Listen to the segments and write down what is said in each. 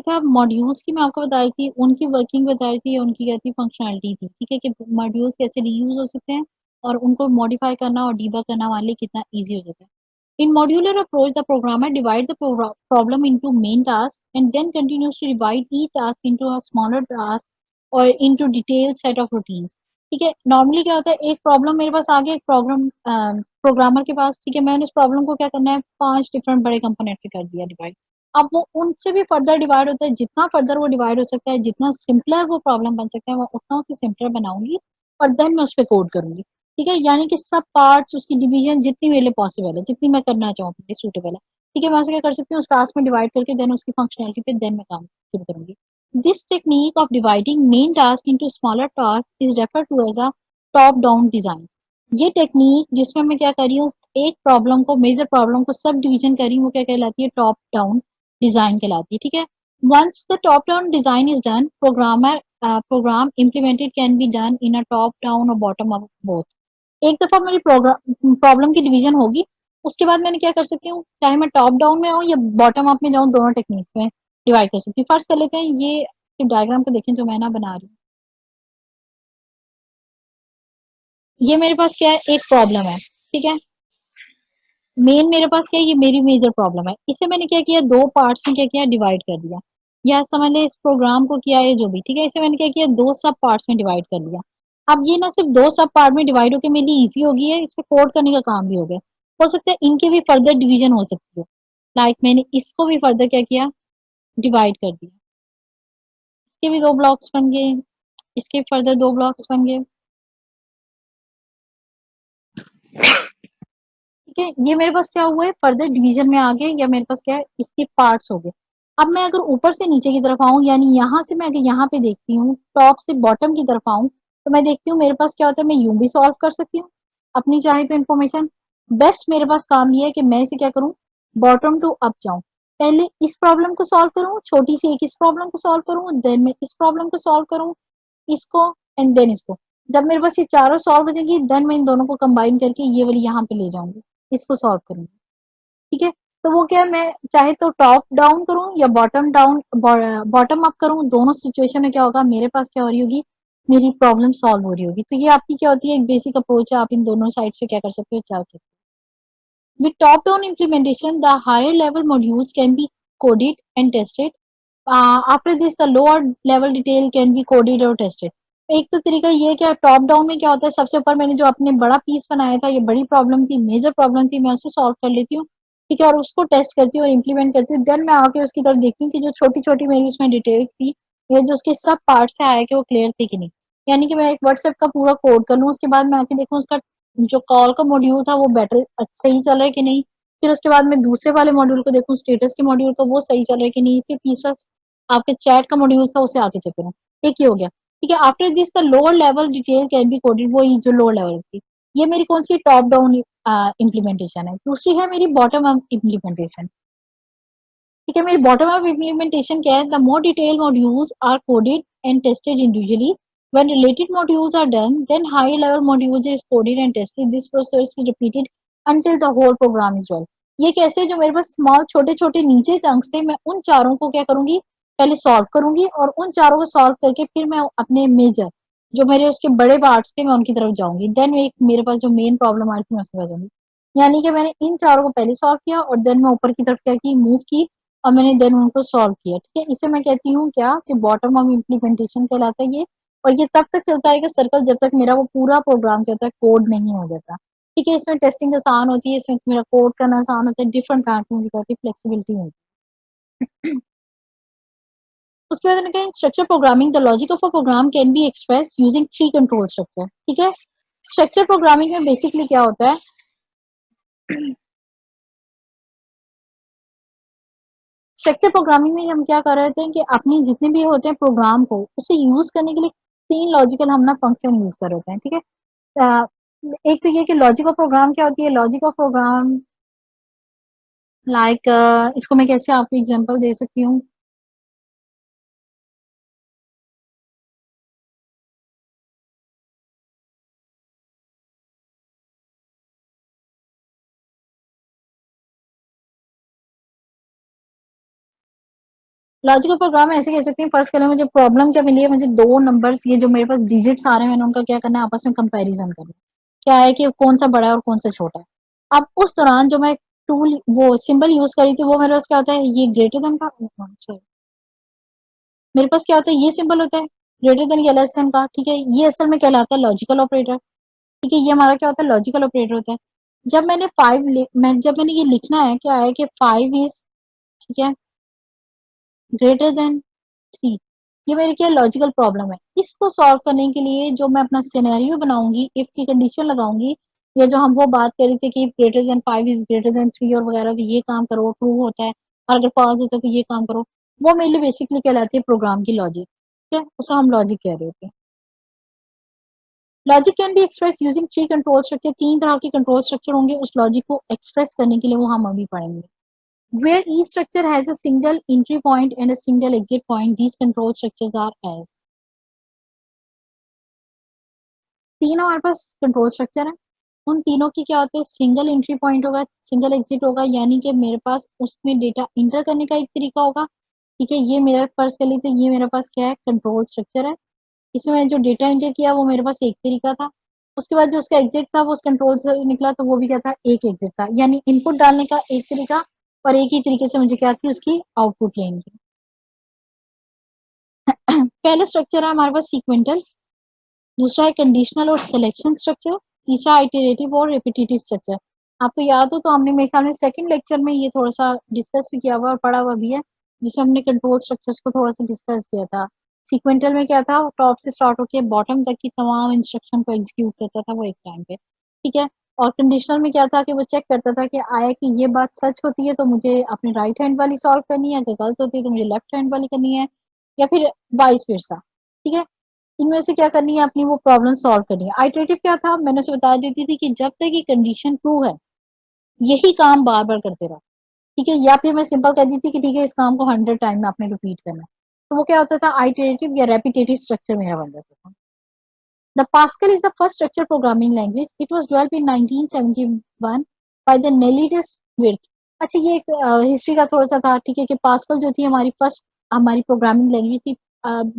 था मॉड्यूल्स की, मैं आपको बता रही थी, उनकी वर्किंग बता रही थी, उनकी क्या थी फंक्शनैलिटी थी, ठीक है, कि मॉड्यूल्स कैसे रीयूज़ हो सकते हैं और उनको मॉडिफाई करना और डीबग करना हमारे लिए कितना ईज़ी हो जाता है। In modular approach, the programmer divides the problem into main tasks and then continues to divide each task into a smaller task or into detailed set of routines. ठीक है, नॉर्मली क्या होता है, एक प्रॉब्लम मेरे पास आ गया, एक प्रॉब्लम प्रोग्रामर के पास, ठीक है, मैंने उस प्रॉब्लम को क्या करना है, 5 डिफरेंट बड़े कंपोनेंट से कर दिया डिवाइड। अब वो उनसे भी फर्दर डिवाइड होता है, जितना फर्दर वो डिवाइड हो सकता है, जितना सिंपलर वो प्रॉब्लम बन सकता है, मैं उतना उसे सिंपलर बनाऊंगी और देन मैं उस पर कोड करूंगी। ठीक है, यानी कि सब पार्ट्स उसकी डिवीजन जितनी मेरे लिए पॉसिबल है, जितनी मैं करना चाहूँ अपने लिए सूटेबल है, ठीक है, मैं उसे क्या कर सकती हूँ, उस टास्क में डिवाइड करके देन उसकी फंक्शनैलिटी पे देन मैं काम शुरू करूंगी। This technique of dividing main task into smaller task is refer to as a top down design. ये टेक्निक जिसमें मैं क्या कर रही हूँ, एक प्रॉब्लम को, मेजर प्रॉब्लम को सब डिवीजन कर रही हूँ, वो क्या कहलाती है, टॉप डाउन डिजाइन कहलाती है। ठीक है, once the top down design is done, program implemented can be done in a top down और बॉटम अप बोथ। एक दफा मेरी प्रॉब्लम की डिवीजन होगी, उसके बाद मैंने क्या कर सकती हूँ, चाहे मैं टॉप डाउन में आऊँ या बॉटम अप में जाऊँ, दोनों टेक्निक्स में डिवाइड कर सकती हूँ। फर्स्ट कर लेते हैं ये डायग्राम को देखें जो मैं ना बना रही हूँ। ये मेरे पास क्या है, एक प्रॉब्लम है, ठीक है, मेन मेरे पास क्या है, ये मेरी मेजर प्रॉब्लम है, इसे मैंने क्या किया, दो पार्ट्स में क्या किया, डिवाइड कर दिया, या समझ ले इस प्रोग्राम को किया है जो भी, ठीक है, इसे मैंने क्या किया, दो सब पार्ट्स में डिवाइड कर दिया। अब ये ना सिर्फ दो सब पार्ट में डिवाइड होकर मेरे लिए ईजी हो गई है, इस पे कोड करने का काम भी हो गया। हो सकता है इनके भी फर्दर डिवीजन हो सकती है, लाइक मैंने इसको भी फर्दर क्या किया, डिवाइड कर दिया, इसके भी दो ब्लॉक्स बन गए, इसके फर्दर दो ब्लॉक्स बन गए। ठीक है, ये मेरे पास क्या हुआ है, फर्दर डिवीजन में आ गए, या मेरे पास क्या है, इसके पार्ट्स हो गए। अब मैं अगर ऊपर से नीचे की तरफ आऊं, यानी यहाँ से मैं अगर यहाँ पे देखती हूँ, टॉप से बॉटम की तरफ आऊं, तो मैं देखती हूँ मेरे पास क्या होता है, मैं यूं भी सॉल्व कर सकती हूँ अपनी चाहे तो इन्फॉर्मेशन। बेस्ट मेरे पास काम ये है कि मैं इसे क्या करूँ, बॉटम टू अप जाऊं, पहले इस प्रॉब्लम को सॉल्व करूँ, छोटी सी एक इस प्रॉब्लम को सॉल्व करूँ, देन मैं इस प्रॉब्लम को सॉल्व करूँ, इसको एंड देन इसको। जब मेरे पास ये चारों सॉल्व हो जाएंगी, देन मैं इन दोनों को कंबाइन करके ये वाली यहाँ पे ले जाऊंगी, इसको सॉल्व करूंगी। ठीक है, तो वो क्या है, मैं चाहे तो टॉप डाउन करूं या बॉटम डाउन, बॉटम अप करूं, दोनों सिचुएशन में क्या होगा, मेरे पास क्या हो रही होगी, मेरी प्रॉब्लम सॉल्व हो रही होगी। तो ये आपकी क्या होती है, एक बेसिक अप्रोच है, आप इन दोनों साइड से क्या कर सकते हो, चल सकते हो। With top down implementation the higher level modules can be coded and tested, after this the lower level detail can be coded और टेस्टेड। एक तो तरीका ये है कि टॉप डाउन में क्या होता है, सबसे ऊपर मैंने जो अपने बड़ा पीस बनाया था, ये बड़ी प्रॉब्लम थी, मेजर प्रॉब्लम थी, मैं उसे सॉल्व कर लेती हूँ, ठीक है, और उसको टेस्ट करती हूँ और इम्प्लीमेंट करती हूँ, देन मैं आके उसकी तरफ देखती हूँ कि जो छोटी छोटी मेरी उसमें डिटेल्स थी, या जो उसके सब पार्ट से आया कि वो क्लियर थे कि नहीं। यानी कि मैं एक व्हाट्सएप का पूरा कोड कर लूँ, उसके बाद मैं आके देखूँ उसका जो कॉल का मॉड्यूल था वो बेटर सही चल रहा है कि नहीं, फिर उसके बाद मैं दूसरे वाले मॉड्यूल को देखूँ, स्टेटस के मॉड्यूल को, वो सही चल रहा है कि नहीं, फिर तीसरा आपके चैट का मॉड्यूल था उसे आके चेक करूँ। एक ही हो गया, ठीक है, after this the lower level detail can be coded, वो जो लोअर लेवल थी, ये मेरी कौन सी टॉप डाउन इम्प्लीमेंटेशन है। दूसरी है मेरी बॉटम अप इम्प्लीमेंटेशन। ठीक है, मेरी बॉटम अप इम्प्लीमेंटेशन क्या है, the more detail modules are coded and tested individually, when related modules are done, then higher level modules is coded and tested, this process is repeated until the whole program is well। ये कैसे, जो मेरे पास small छोटे छोटे नीचे chunks थे, मैं उन चारों को क्या करूंगी, पहले सॉल्व करूंगी, और उन चारों को सॉल्व करके फिर मैं अपने मेजर जो मेरे उसके बड़े पार्ट्स थे, मैं उनकी तरफ जाऊंगी, देन एक मेरे पास जो मेन प्रॉब्लम आ रही थी मैं उसके पास जाऊंगी। यानी कि मैंने इन चारों को पहले सॉल्व किया और देन मैं ऊपर की तरफ क्या की, मूव की, और मैंने देन उनको सॉल्व किया। ठीक है, इसे मैं कहती हूँ क्या, कि बॉटम अप इम्प्लीमेंटेशन कहलाता है ये। और ये तब तक चलता रहेगा सर्कल जब तक मेरा वो पूरा प्रोग्राम क्या होता है, कोड नहीं हो जाता। ठीक है, इसमें टेस्टिंग आसान होती है, इसमें मेरा कोड करना आसान होता है, डिफरेंट काम की मुझे क्या होती है, फ्लेक्सिबिलिटी होती है। उसके बाद मैंने कहा structure programming, the logic of a program can be express using three control structure. ठीक है, स्ट्रक्चर प्रोग्रामिंग में बेसिकली क्या होता है, स्ट्रक्चर प्रोग्रामिंग में हम क्या कर रहे थे कि अपनी जितने भी होते हैं प्रोग्राम को, उसे यूज करने के लिए तीन लॉजिकल हम ना फंक्शन यूज कर रहे होते हैं। ठीक है, एक तो ये कि लॉजिक ऑफ प्रोग्राम क्या होती है, लॉजिक ऑफ प्रोग्राम लाइक इसको मैं कैसे आपको एग्जांपल दे सकती हूँ। लॉजिकल प्रोग्राम ऐसे कह सकते हैं, फर्स्ट करें मुझे प्रॉब्लम क्या मिली है, मुझे 2 नंबर्स ये जो मेरे पास डिजिट्स आ रहे हैं मैंने उनका क्या करना है आपस में कंपैरिजन करना है। क्या है कि कौन सा बड़ा है और कौन सा छोटा है। अब उस दौरान जो मैं टूल वो सिंबल यूज़ करी थी वो मेरे पास क्या होता है, ये ग्रेटर देन का सॉरी मेरे पास क्या होता है, ये सिंबल होता है ग्रेटर देन या लेस देन का, ठीक है। ये असल में कहलाता है लॉजिकल ऑपरेटर, ठीक है। ये हमारा क्या होता है, लॉजिकल ऑपरेटर होता है। जब मैंने 5 मैं जब मैंने ये लिखना है क्या है कि 5 इज़ ठीक है ग्रेटर देन 3, ये मेरी क्या लॉजिकल प्रॉब्लम है। इसको सॉल्व करने के लिए जो मैं अपना सिनेरियो बनाऊंगी, इफ की कंडीशन लगाऊंगी, या जो हम वो बात कर रहे थे कि greater than 5 is greater than 3 और वगैरह, तो ये काम करो, ट्रू होता है, और अगर फॉल्स होता है तो ये काम करो। वो मेरे लिए बेसिकली कहलाती है प्रोग्राम की लॉजिक, ठीक है, उसे हम लॉजिक कह रहे होते हैं। Logic can be express using 3 control structure, 3 तरह के कंट्रोल स्ट्रक्चर होंगे उस लॉजिक को एक्सप्रेस करने के लिए, वो हम अभी पढ़ेंगे। Where each structure has a single entry point and a single exit point, these control structures are as। तीन हमारे पास कंट्रोल स्ट्रक्चर है, उन तीनों की क्या होते हैं, सिंगल एंट्री पॉइंट होगा, सिंगल एग्जिट होगा, यानी कि मेरे पास उसमें डेटा इंटर करने का एक तरीका होगा, ठीक है। ये मेरा फर्ज कर लीजिए, ये मेरे पास क्या है, कंट्रोल स्ट्रक्चर है। इसमें जो डेटा इंटर किया वो मेरे पास एक तरीका था, उसके बाद जो उसका एग्जिट था वो उस कंट्रोल से निकला, तो वो भी क्या था, एक एग्जिट था। यानी इनपुट डालने का एक तरीका और एक ही तरीके से मुझे क्या थी, उसकी आउटपुट लेनी थी। पहले स्ट्रक्चर है हमारे पास सीक्वेंटल, दूसरा है कंडीशनल और सिलेक्शन स्ट्रक्चर, तीसरा इटरेटिव और रिपीटेटिव स्ट्रक्चर। आपको याद हो तो हमने मेरे ख्याल में सेकंड लेक्चर में ये थोड़ा सा डिस्कस भी किया हुआ और पढ़ा हुआ भी है, जिसमें हमने कंट्रोल स्ट्रक्चर्स को थोड़ा सा डिस्कस किया था। सीक्वेंटल में क्या था, टॉप से स्टार्ट होकर बॉटम तक की तमाम इंस्ट्रक्शन को एग्जीक्यूट करता था वो एक टाइम पे, ठीक है। और कंडीशनल में क्या था कि वो चेक करता था कि आया कि ये बात सच होती है तो मुझे अपनी राइट हैंड वाली सॉल्व करनी है, अगर गलत होती है तो मुझे लेफ्ट हैंड वाली करनी है, या फिर वाइस वर्सा, ठीक है। इनमें से क्या करनी है, अपनी वो प्रॉब्लम सॉल्व करनी है। आइटरेटिव क्या था, मैंने उसे बता देती थी कि जब तक ये कंडीशन ट्रू है यही काम बार बार करते रहो, ठीक है। या फिर मैं सिंपल कह दी थी कि ठीक है इस काम को 100 टाइम आपने रिपीट करना है, तो वो क्या होता था, आइटरेटिव या रेपिटेटिव स्ट्रक्चर मेरा बन जाता था। The Pascal is the first structure programming language, it was developed in 1971 by the Niklaus Wirth. अच्छा ये एक हिस्ट्री का थोड़ा सा था, ठीक है, कि पास्कल जो थी हमारी फर्स्ट हमारी प्रोग्रामिंग लैंग्वेज थी।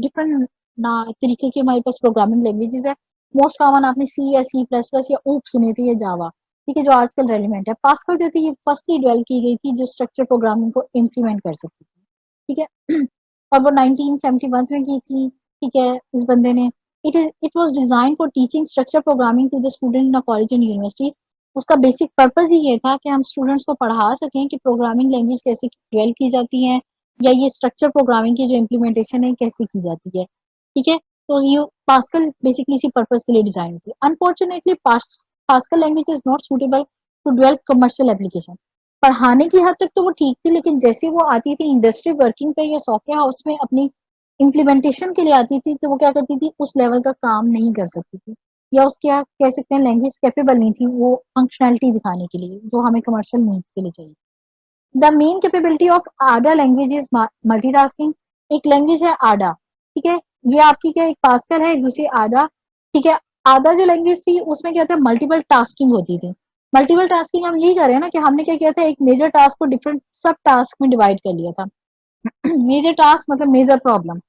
डिफरेंट ना तरीके की हमारे पास प्रोग्रामिंग लैंग्वेजेस है। मोस्ट कॉमन आपने सी या सी प्लस प्लस या ऊप सुने थे, या जावा, ठीक है, जो आजकल रेलिवेंट है। पास्कल जो थी ये फर्स्टली डेवलप की गई थी जो स्ट्रक्चर प्रोग्रामिंग को इम्प्लीमेंट कर सकती थी, ठीक है। और वो 1971 में की थी, ठीक है, इस बंदे ने। It was design for teaching structure programming to the student in college and universities. उसका बेसिक पर्पस ही ये था कि हम स्टूडेंट्स को पढ़ा सकें कि प्रोग्रामिंग लैंग्वेज कैसे डेवलप की जाती है, या ये स्ट्रक्चर प्रोग्रामिंग की जो इम्प्लीमेंटेशन है कैसे की जाती है, ठीक है। तो ये पास्कल बेसिकली इसी पर्पस के लिए डिजाइन होती है। Unfortunately Pascal language is not suitable to develop commercial application. पढ़ाने की हद तक तो वो ठीक थी, लेकिन जैसे वो आती थी इंडस्ट्री वर्किंग पे या सॉफ्टवेयर हाउस में अपनी इम्प्लीमेंटेशन के लिए आती थी, तो वो क्या करती थी, उस लेवल का काम नहीं कर सकती थी, या उसके क्या कह सकते हैं लैंग्वेज कैपेबल नहीं थी वो फंक्शनैलिटी दिखाने के लिए जो हमें कमर्शियल नीड्स के लिए चाहिए। The main capability of Ada language is multitasking. एक लैंग्वेज है आडा, ठीक है, ये आपकी क्या एक पास्कल है, दूसरी आडा, ठीक है। आधा जो लैंग्वेज थी उसमें क्या था, मल्टीपल टास्किंग होती थी। मल्टीपल टास्किंग हम यही कर रहे हैं ना कि हमने क्या किया था, एक मेजर टास्क को डिफरेंट सब टास्क में डिवाइड कर लिया था। मेजर टास्क मतलब मेजर प्रॉब्लम,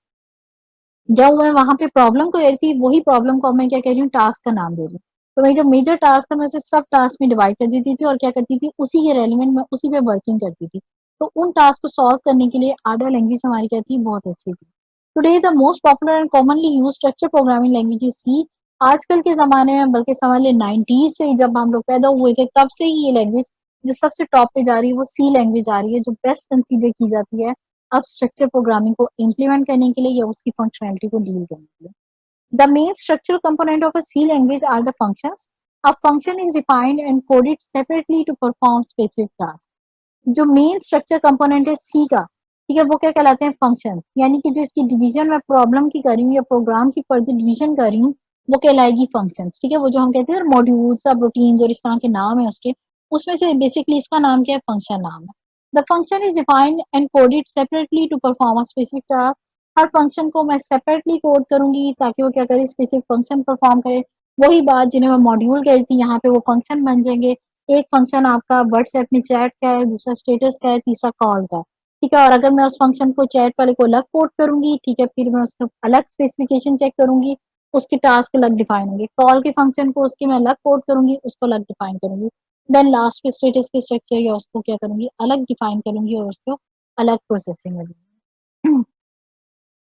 जब मैं वहां पे प्रॉब्लम को दे रही थी वही प्रॉब्लम को मैं क्या कह रही हूँ, टास्क का नाम दे रही हूँ। तो मेरी जो मेजर टास्क था मैं उसे सब टास्क में डिवाइड कर देती थी और क्या करती थी, उसी के रेलिवेंट में उसी पे वर्किंग करती थी। तो उन टास्क को सॉल्व करने के लिए आडा लैंग्वेज हमारी क्या थी, बहुत अच्छी थी। Today the most popular and commonly use structure programming language is C. आजकल के जमाने में, बल्कि समझ ले 90s से जब हम लोग पैदा हुए थे तब से ही ये लैंग्वेज जो सबसे टॉप पे जा रही है वो सी लैंग्वेज आ रही है, जो बेस्ट कंसीडर की जाती है अब स्ट्रक्चर प्रोग्रामिंग को इम्प्लीमेंट करने के लिए या उसकी फंक्शनैलिटी को डील करने के लिए। The main structural component of a C language are the functions. A function is defined and coded separately to perform specific tasks. जो मेन स्ट्रक्चर कंपोनेंट है सी का, ठीक है, वो क्या कहलाते हैं, फंक्शंस। यानी कि जो इसकी डिवीजन मैं प्रॉब्लम की कर रही हूँ या प्रोग्राम की फर्दर डिवीजन कर रही हूँ वो कहलाएगी फंक्शंस, ठीक है। वो जो हम कहते हैं मॉड्यूल सब रूटीन और इस तरह के नाम है उसके, उसमें से बेसिकली इसका नाम क्या है, फंक्शन नाम है। The function is defined and coded separately to perform a specific task. हर फंक्शन को मैं सेपरेटली कोड करूंगी ताकि वो क्या करे, स्पेसिफिक फंक्शन परफॉर्म करे। वही बात जिन्हें मैं मॉड्यूल कह रही थी, यहाँ पे वो फंक्शन बन जाएंगे। एक फंक्शन आपका व्हाट्सएप में चैट का है, दूसरा स्टेटस का है, तीसरा कॉल का है। ठीक है, और अगर मैं उस फंक्शन को चैट वाले को अलग कोड करूँगी, ठीक है, फिर मैं उसका अलग स्पेसिफिकेशन चेक करूँगी, उसके टास्क अलग डिफाइन होंगे। कॉल के फंक्शन को उसके मैं अलग कोड करूँगी, उसको अलग डिफाइन करूँगी। देन लास्ट पे स्टेटस के स्ट्रक्चर या उसको क्या करूँगी, अलग डिफाइन करूँगी और उसको अलग प्रोसेसिंग में दूँगी।